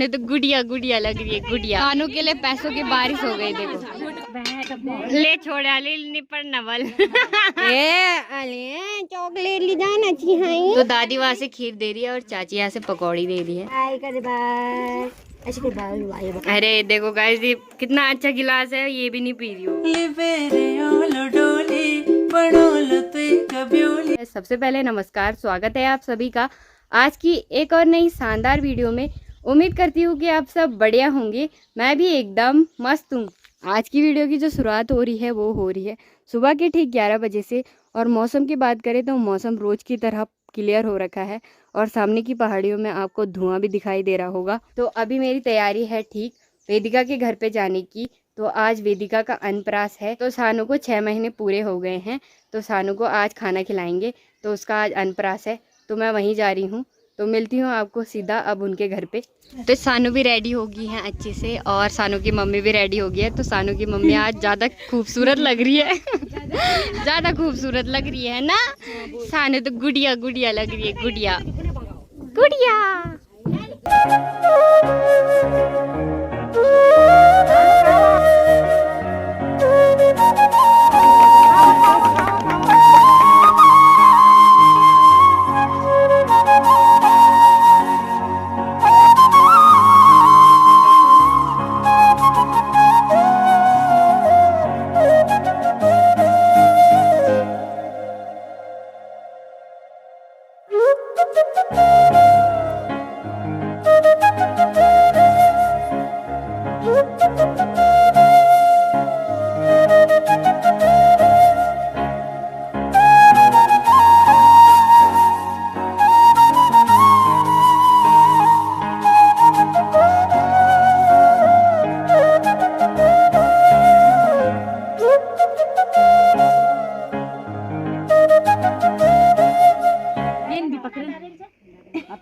सानू तो गुड़िया गुड़िया लग रही है, गुड़िया। सानू के लिए पैसों की बारिश हो गई, देखो। ले छोड़ा ले निपर नवल। चॉकलेट ले जाना चाहिए। तो दादी वहाँ से खीर दे रही है और चाची यहाँ से पकौड़ी दे रही है। अरे देखो गाइस, ये कितना अच्छा गिलास है, ये भी नहीं पी रही हो। सबसे पहले नमस्कार, स्वागत है आप सभी का आज की एक और नई शानदार वीडियो में। उम्मीद करती हूँ कि आप सब बढ़िया होंगे। मैं भी एकदम मस्त हूँ। आज की वीडियो की जो शुरुआत हो रही है वो हो रही है सुबह के ठीक 11 बजे से। और मौसम की बात करें तो मौसम रोज की तरह क्लियर हो रखा है और सामने की पहाड़ियों में आपको धुआं भी दिखाई दे रहा होगा। तो अभी मेरी तैयारी है ठीक वेदिका के घर पे जाने की। तो आज वेदिका का अन्नप्राश है, तो सानू को 6 महीने पूरे हो गए हैं, तो सानू को आज खाना खिलाएंगे। तो उसका आज अन्नप्राश है, तो मैं वहीं जा रही हूँ। तो मिलती हूँ आपको सीधा अब उनके घर पे। तो सानू भी रेडी हो गई है अच्छे से और सानू की मम्मी भी रेडी हो गई है। तो सानू की मम्मी आज ज़्यादा खूबसूरत लग रही है। ज़्यादा खूबसूरत लग रही है ना। सानू तो गुड़िया गुड़िया लग रही है, गुड़िया गुड़िया।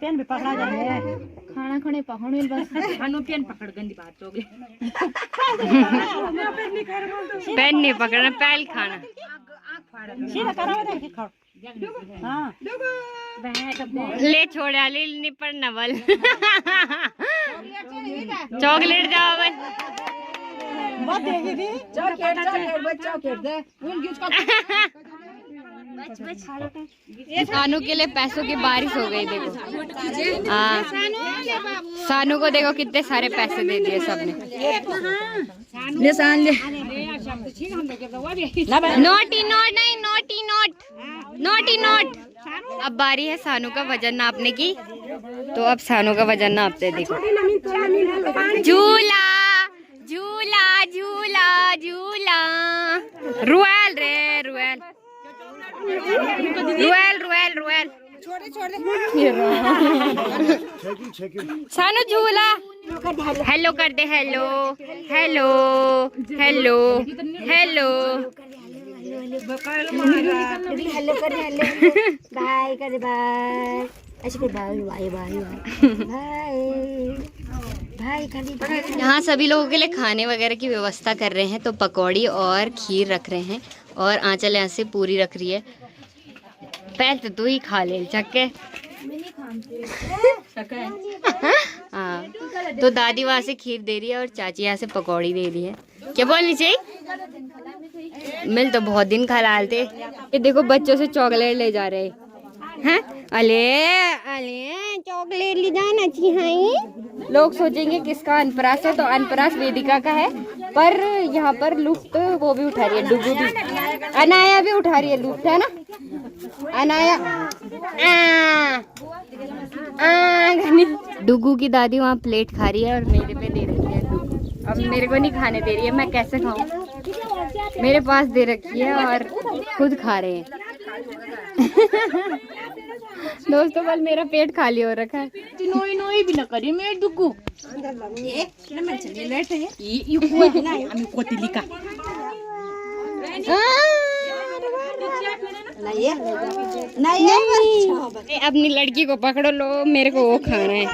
पेन भी पकड़ा जाए खाना खाने पकड़ो बस। खानो पेन पकड़ गंदी बात हो गई। पेन नहीं पकड़ना, पहल खाना। सीधा कराओ दे खाओ। हां ले छोड़ा ले निपर नवल। चॉकलेट जाओ भाई। बहुत देगी दी चॉकलेट दे उन गिफ्ट का। सानू के लिए पैसों की बारिश हो गई, देखो। हाँ, सानू को देखो कितने सारे पैसे दे दिए सबने। ले सान ले नोटी नोट नहीं, नोटी नोट, नोटी नोट। अब बारी है सानू का वजन नापने की। तो अब सानू का वजन नापते, देखो। झूला झूला झूला झूला, रुएल रे रुएल, रुएल रुएल रुएल। सानू झूला। हेलो कर दे, hello hello hello hello hello कर हेलो बाय कर बाय ऐसे कर bye bye bye bye bye. यहाँ सभी लोगों के लिए खाने वगैरह की व्यवस्था कर रहे हैं। तो पकौड़ी और खीर रख रहे हैं और आंचल यहाँ से पूरी रख रही है। पहले तो तू ही खा ले चक्के। हाँ, तो दादी वहाँ से खीर दे रही है और चाची यहाँ से पकौड़ी दे रही है। क्या बोलनी चाहिए? मिल तो बहुत दिन खा लालते। ये देखो बच्चों से चॉकलेट ले जा रहे हैं। अले अले चॉकलेट ले जाना चाहिए। लोग सोचेंगे किसका अन्नप्राश है, तो अन्नप्राश वेदिका का है। पर यहाँ पर लुफ्त वो भी उठा रही है, डुगू भी, अनाया भी उठा रही है लुफ्त, है ना अनाया। डुगू की दादी वहाँ प्लेट खा रही है और मेरे पे दे रही है डुगू। अब मेरे को नहीं खाने दे रही है, मैं कैसे खाऊं? मेरे पास दे रखी है और खुद खा रहे हैं। दोस्तों कल मेरा पेट खाली हो रखा है। नोई नोई भी ना करी मेरे डुगू। ये मैं चले बैठे हैं। ये कोई ना हमें कोती लिखा। नहीं, अपनी लड़की को पकड़ो लो, मेरे को वो खाना है।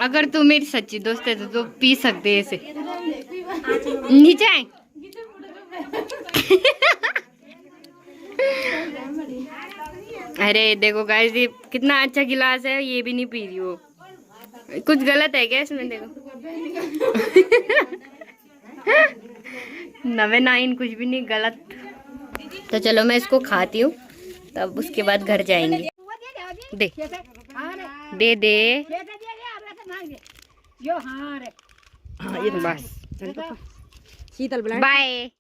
अगर तू मेरी सच्ची दोस्त है तो पी सकते है इसे। नीचे आए। अरे देखो गाइस, ये कितना अच्छा गिलास है, ये भी नहीं पी रही हो। कुछ गलत है क्या इसमें? देखो। नवे नाइन कुछ भी नहीं गलत। तो चलो मैं इसको खाती हूँ, तब उसके बाद घर जाएंगे। दे दे दे बस। शीतल बाय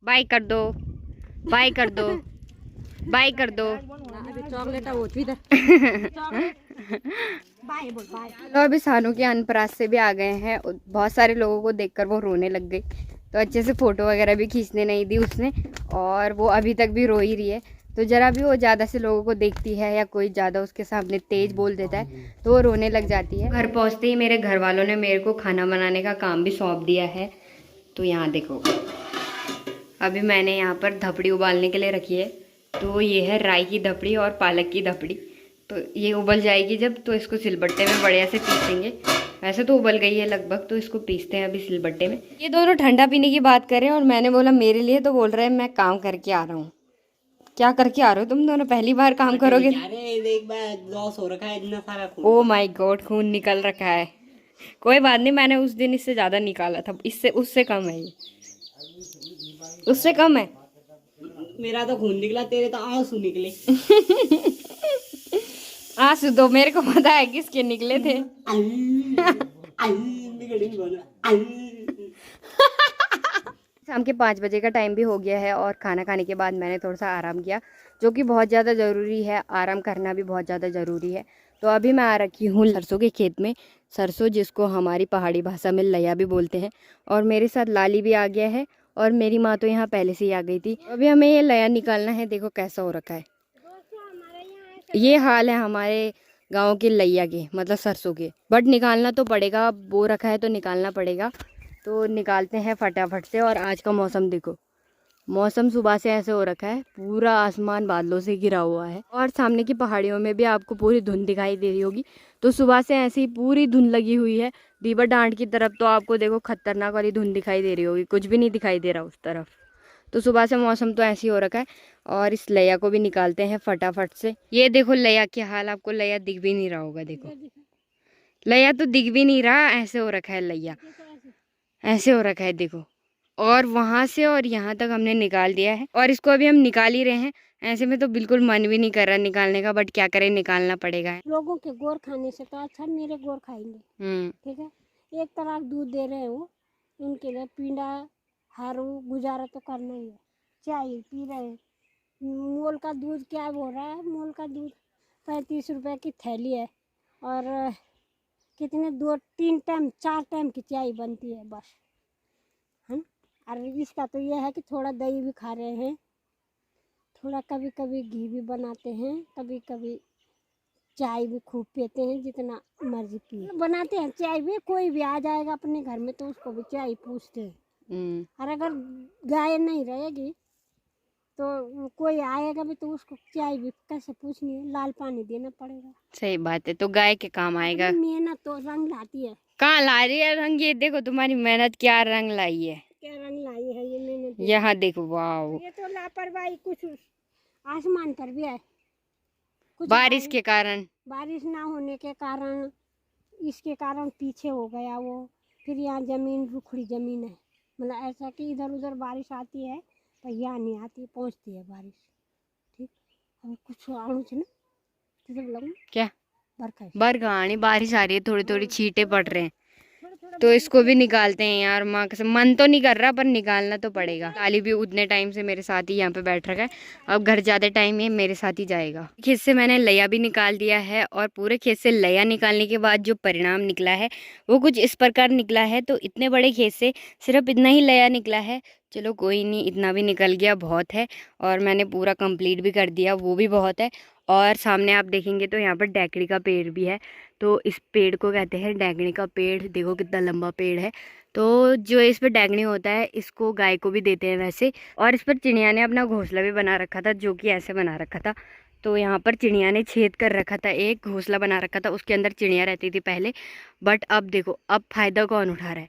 बाय कर दो, बाय कर दो, बाय कर दो। चॉकलेट वो चलो अभी सानू के अनपरास से भी आ गए हैं। बहुत सारे लोगों को देखकर वो रोने लग गई, तो अच्छे से फोटो वगैरह भी खींचने नहीं दी उसने, और वो अभी तक भी रो ही रही है। तो जरा भी वो ज़्यादा से लोगों को देखती है या कोई ज़्यादा उसके सामने तेज बोल देता है तो वो रोने लग जाती है। घर पहुंचते ही मेरे घर वालों ने मेरे को खाना बनाने का काम भी सौंप दिया है। तो यहाँ देखो, अभी मैंने यहाँ पर धपड़ी उबालने के लिए रखी है। तो ये है राई की धपड़ी और पालक की धपड़ी। तो ये उबल जाएगी जब, तो इसको सिलबट्टे में बढ़िया से पीसेंगे। वैसे तो उबल गई है लगभग, तो इसको पीसते हैं अभी सिलबट्टे में। ये दोनों ठंडा पीने की बात कर रहे हैं और मैंने बोला मेरे लिए, तो बोल रहे हैं मैं काम करके आ रहा हूँ। क्या करके आ रहे हो तुम दोनों? पहली बार काम करोगे? एक बार लॉस हो रखा है इतना सारा खून। ओ माय गॉड, खून निकल रखा है। कोई बात नहीं, मैंने उस दिन इससे ज़्यादा निकाला था, इससे उससे कम है, ये उससे कम है। मेरा तो खून निकला, तेरे तो आंसू निकले। आंसू तो मेरे को पता है किसके निकले थे। शाम के 5 बजे का टाइम भी हो गया है और खाना खाने के बाद मैंने थोड़ा सा आराम किया, जो कि बहुत ज़्यादा ज़रूरी है। आराम करना भी बहुत ज़्यादा ज़रूरी है। तो अभी मैं आ रखी हूँ सरसों के खेत में। सरसों जिसको हमारी पहाड़ी भाषा में लया भी बोलते हैं। और मेरे साथ लाली भी आ गया है और मेरी माँ तो यहाँ पहले से ही आ गई थी। अभी हमें ये लया निकालना है। देखो कैसा हो रखा है। ये हाल है हमारे गाँव के लैया के, मतलब सरसों के। बट निकालना तो पड़ेगा, बो रखा है तो निकालना पड़ेगा। तो निकालते हैं फटाफट से। और आज का मौसम देखो, मौसम सुबह से ऐसे हो रखा है, पूरा आसमान बादलों से घिरा हुआ है। और सामने की पहाड़ियों में भी आपको पूरी धुंध दिखाई दे रही होगी। तो सुबह से ऐसी पूरी धुंध लगी हुई है। दीवा डांड की तरफ तो आपको देखो खतरनाक वाली धुंध दिखाई दे रही होगी, कुछ भी नहीं दिखाई दे रहा उस तरफ। तो सुबह से मौसम तो ऐसे ही हो रखा है। और इस लया को भी निकालते हैं फटाफट से। ये देखो लया के हाल, आपको लया दिख भी नहीं रहा होगा। देखो लया तो दिख भी नहीं रहा, ऐसे हो रखा है लया, ऐसे हो रखा है देखो। और वहाँ से और यहाँ तक हमने निकाल दिया है और इसको अभी हम निकाल ही रहे हैं। ऐसे में तो बिल्कुल मन भी नहीं कर रहा निकालने का, बट क्या करें, निकालना पड़ेगा। लोगों के गोर खाने से तो अच्छा मेरे गोर खाएंगे। ठीक है, एक तरह दूध दे रहे हो उनके लिए, पीड़ा हारू गुजारा तो करना ही है। चाय पी रहे हैं, मोल का दूध क्या हो रहा है? मोल का दूध 35 रुपए की थैली है और कितने 2-3 टाइम 4 टाइम की चाय बनती है बस, है ना। और इसका तो ये है कि थोड़ा दही भी खा रहे हैं, थोड़ा कभी कभी घी भी बनाते हैं, कभी कभी चाय भी खूब पीते हैं, जितना मर्जी पिए बनाते हैं चाय भी। कोई भी आ जाएगा अपने घर में तो उसको भी चाय पूछते हैं। और अगर गाय नहीं रहेगी तो कोई आएगा भी तो उसको चाय भी कैसे पूछनी है, लाल पानी देना पड़ेगा। सही बात है, तो गाय के काम आएगा। मेहनत तो रंग लाती है। कहाँ ला रही है रंग? ये देखो तुम्हारी मेहनत क्या रंग लाई है। क्या रंग लाई है ये मेहनत? यहाँ देखो, वाह, ये तो लापरवाही कुछ आसमान पर भी है। कुछ बारिश के कारण, बारिश ना होने के कारण, इसके कारण पीछे हो गया वो। फिर यहाँ जमीन रुखड़ी जमीन है, मतलब ऐसा कि इधर उधर बारिश आती है पर यहाँ नहीं आती, पहुँचती है बारिश। ठीक, अब कुछ आणु छे ना क्या बरखा बरखा बारिश आ रही है, थोड़ी थोड़ी छींटे पड़ रहे हैं। तो इसको भी निकालते हैं यार। माँ कसम मन तो नहीं कर रहा पर निकालना तो पड़ेगा। लाली भी उतने टाइम से मेरे साथ ही यहाँ पे बैठ रखा है, अब घर जाते टाइम ये मेरे साथ ही जाएगा। खेत से मैंने लया भी निकाल दिया है और पूरे खेत से लया निकालने के बाद जो परिणाम निकला है वो कुछ इस प्रकार निकला है। तो इतने बड़े खेत से सिर्फ इतना ही लया निकला है। चलो कोई नहीं, इतना भी निकल गया बहुत है। और मैंने पूरा कंप्लीट भी कर दिया, वो भी बहुत है। और सामने आप देखेंगे तो यहाँ पर डैकड़ी का पेड़ भी है। तो इस पेड़ को कहते हैं डैगनी का पेड़। देखो कितना लंबा पेड़ है। तो जो इस पर डैगनी होता है इसको गाय को भी देते हैं वैसे। और इस पर चिड़िया ने अपना घोंसला भी बना रखा था, जो कि ऐसे बना रखा था। तो यहाँ पर चिड़िया ने छेद कर रखा था, एक घोंसला बना रखा था, उसके अंदर चिड़िया रहती थी पहले। बट अब देखो, अब फ़ायदा कौन उठा रहा है?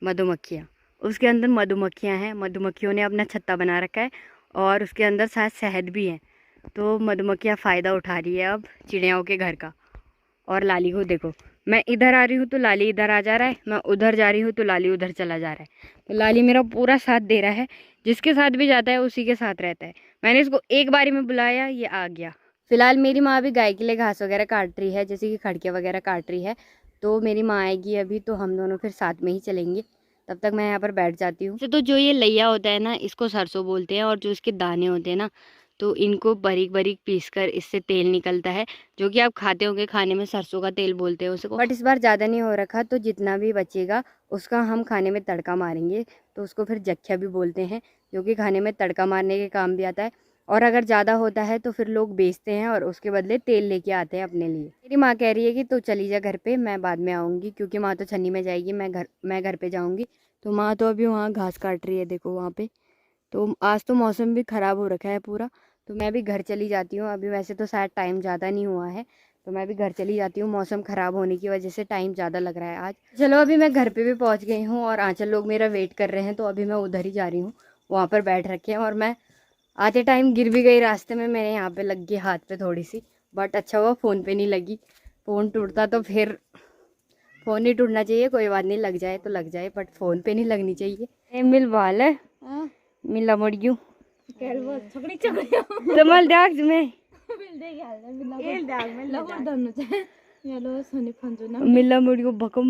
मधुमक्खियाँ। उसके अंदर मधुमक्खियाँ हैं, मधुमक्खियों ने अपना छत्ता बना रखा है और उसके अंदर शायद शहद भी है। तो मधुमक्खियाँ फ़ायदा उठा रही है अब चिड़ियाओं के घर का। और लाली को देखो, मैं इधर आ रही हूँ तो लाली इधर आ जा रहा है, मैं उधर जा रही हूँ तो लाली उधर चला जा रहा है। तो लाली मेरा पूरा साथ दे रहा है, जिसके साथ भी जाता है उसी के साथ रहता है। मैंने इसको एक बारी में बुलाया, ये आ गया। फिलहाल मेरी माँ भी गाय के लिए घास वगैरह काट रही है, जैसे कि खड़के वगैरह काट रही है। तो मेरी माँ आएगी अभी, तो हम दोनों फिर साथ में ही चलेंगे। तब तक मैं यहाँ पर बैठ जाती हूँ। तो जो ये लैया होता है ना, इसको सरसों बोलते हैं, और जो इसके दाने होते हैं ना, तो इनको बारीक बारीक पीस कर इससे तेल निकलता है, जो कि आप खाते होंगे, खाने में सरसों का तेल बोलते हैं उसको। बट इस बार ज़्यादा नहीं हो रखा, तो जितना भी बचेगा उसका हम खाने में तड़का मारेंगे। तो उसको फिर जख्या भी बोलते हैं, जो कि खाने में तड़का मारने के काम भी आता है। और अगर ज़्यादा होता है तो फिर लोग बेचते हैं और उसके बदले तेल लेके आते हैं अपने लिए। मेरी माँ कह रही है कि तू चली जा घर पे, मैं बाद में आऊँगी, क्योंकि माँ तो छन्नी में जाएगी, मैं घर पे जाऊँगी। तो माँ तो अभी वहाँ घास काट रही है, देखो वहाँ पे। तो आज तो मौसम भी ख़राब हो रखा है पूरा, तो मैं भी घर चली जाती हूँ। अभी वैसे तो शायद टाइम ज़्यादा नहीं हुआ है, तो मैं भी घर चली जाती हूँ। मौसम ख़राब होने की वजह से टाइम ज़्यादा लग रहा है आज। चलो अभी मैं घर पे भी पहुँच गई हूँ और आंचल लोग मेरा वेट कर रहे हैं, तो अभी मैं उधर ही जा रही हूँ, वहाँ पर बैठ रखे हैं। और मैं आते टाइम गिर भी गई रास्ते में, मेरे यहाँ पे लग गई हाथ पे थोड़ी सी, बट अच्छा हुआ फ़ोन पे नहीं लगी। फ़ोन टूटता तो फिर, फ़ोन नहीं टूटना चाहिए, कोई बात नहीं, लग जाए तो लग जाए, बट फ़ोन पे नहीं लगनी चाहिए। मिल वाल है मिला मुड़ियो तमल दाग में मिला मुड़ियो भकम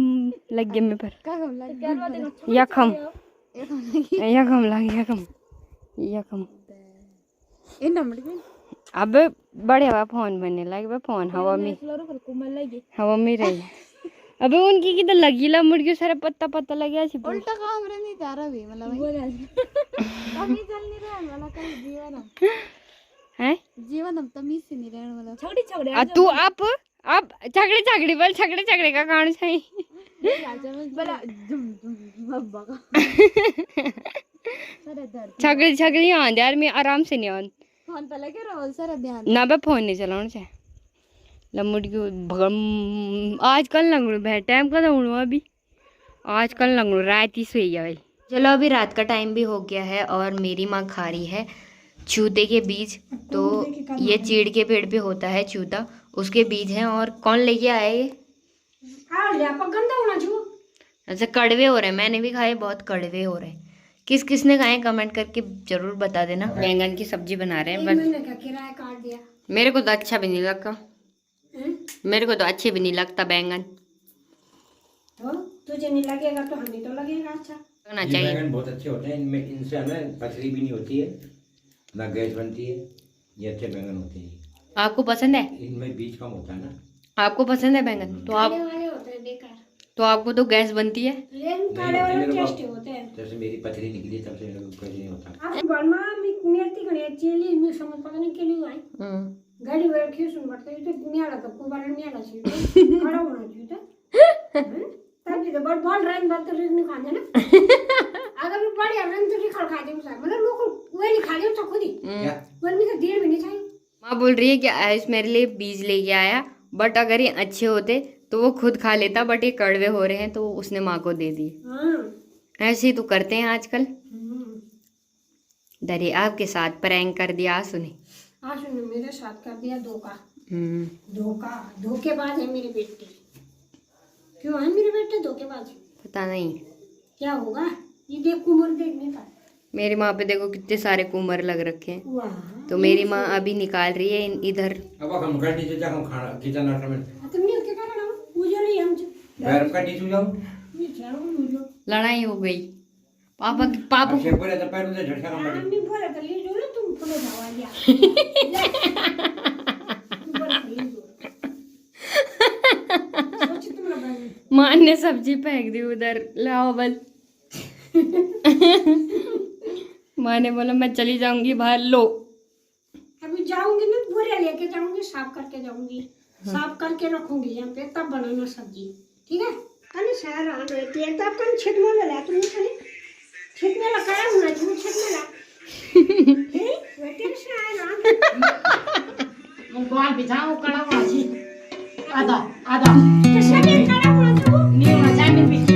लग गया में पर यखम यखम लग यखम अब बड़े हवा फोन बनने लगे, फोन हवा में रही। अबे उनकी की तो लगीला मुर्गी सारा पत्ता पत्ता लग गया छी उल्टा काम रे नहीं जा रहा भी मतलब तमीज चल नहीं रहा वाला का जीवन है जीवन हम तमीज से नहीं रहने वाला छोड़ी छोड़े तू आप झगड़े बोल झगड़े का कौन सही बड़ा झगड़े आंद यार, मैं आराम से नहीं आंद फोन पे लगे रहो सारा ध्यान ना, बे फोन नहीं चलाना चाहिए लमुड़ी भगम आजकल लंगड़ू भाई टाइम का तो अभी आजकल लंगड़ू रात ही सोई है भाई। चलो अभी रात का टाइम भी हो गया है और मेरी माँ खा रही है चूते के बीज। तो ये चीड़ के पेड़ पे होता है चूता, उसके बीज हैं। और कौन लेके आया ये? अच्छा कड़वे हो रहे हैं, मैंने भी खाए, बहुत कड़वे हो रहे हैं। किस किसने खाए कमेंट करके जरूर बता देना। बैंगन की सब्जी बना रहे हैं, बस मेरे को तो अच्छा भी नहीं लगता, मेरे को तो अच्छे भी नहीं लगता बैंगन। तो तुझे नहीं लगेगा तो हमें तो लगेगा अच्छा। लगना चाहिए। बैंगन बहुत अच्छे होते हैं, इनमें इनसे हमें पथरी भी नहीं होती है, ना गैस बनती है, ये अच्छे बैंगन होते हैं। आपको पसंद है? इनमें बीज कम होता है ना। आपको पसंद है बैंगन? तो आप वाले होते हैं बेकार, तो आपको तो गैस बनती है। लेकिन काले वाले टेस्टी होते हैं। जब से मेरी पथरी निकली तब से मेरे को कुछ नहीं होता। आप बर्मा में मेथी गणे चेली में समझ पता नहीं केली आई गाड़ी वाले क्यों सुन पड़ते हैं, तो मियाड़ा तो कुबार मियाड़ा सी खड़ा होना चाहिए था तब भी तो बड़ बॉल रन बात तो नहीं खाने ना अगर भी बड़ी रन तो नहीं खा दे उसे, मतलब लोग वो नहीं खा दे तो खुद ही वो भी तो देर भी नहीं चाहिए। माँ बोल रही है कि आयुष मेरे लिए बीज लेके आया, बट अगर ये अच्छे होते तो वो खुद खा लेता, बट ये कड़वे हो रहे हैं तो उसने माँ को दे दिए। ऐसे ही तो करते हैं आजकल। दरे आपके साथ प्रैंक कर दिया सुने, सुने मेरे साथ कर दिया धोखेबाज है मेरे बेटे। क्यों है मेरे बेटे धोखेबाज? पता नहीं क्या होगा, ये देख कुमर देखने का। मेरी माँ पे देखो कितने सारे कुमर लग रखे हैं। तो मेरी माँ अभी निकाल रही है इधर। अब हम कर नीचे जा, हम खाना किचन में तुमने क्या करना पूजा नहीं हम बैर का नीचे जाओ, लड़ाई हो गई पापा से बोले तो पैर में झटका मार नहीं बोला तो ले जो ना तुम फलो जावा लिया माँ ने सब्जी फेंक दी उधर, लाओ बल माँ ने बोला मैं चली जाऊंगी बाहर, लो अभी जाऊंगी ना बोरे लेके जाऊंगी, साफ करके जाऊंगी, साफ करके रखूंगी यहाँ पे, तब बनाना सब्जी, ठीक है? कने शहर आ रहती है तब कने छेद में लगा तुम कने छेद में लगाया हुआ तुम छेद में लगा हे बेटे से आए ना हम बाल बिछाओ कड़ा वाजी आधा आधा तो सब एक कड़ा हुआ तो नहीं होना चाहिए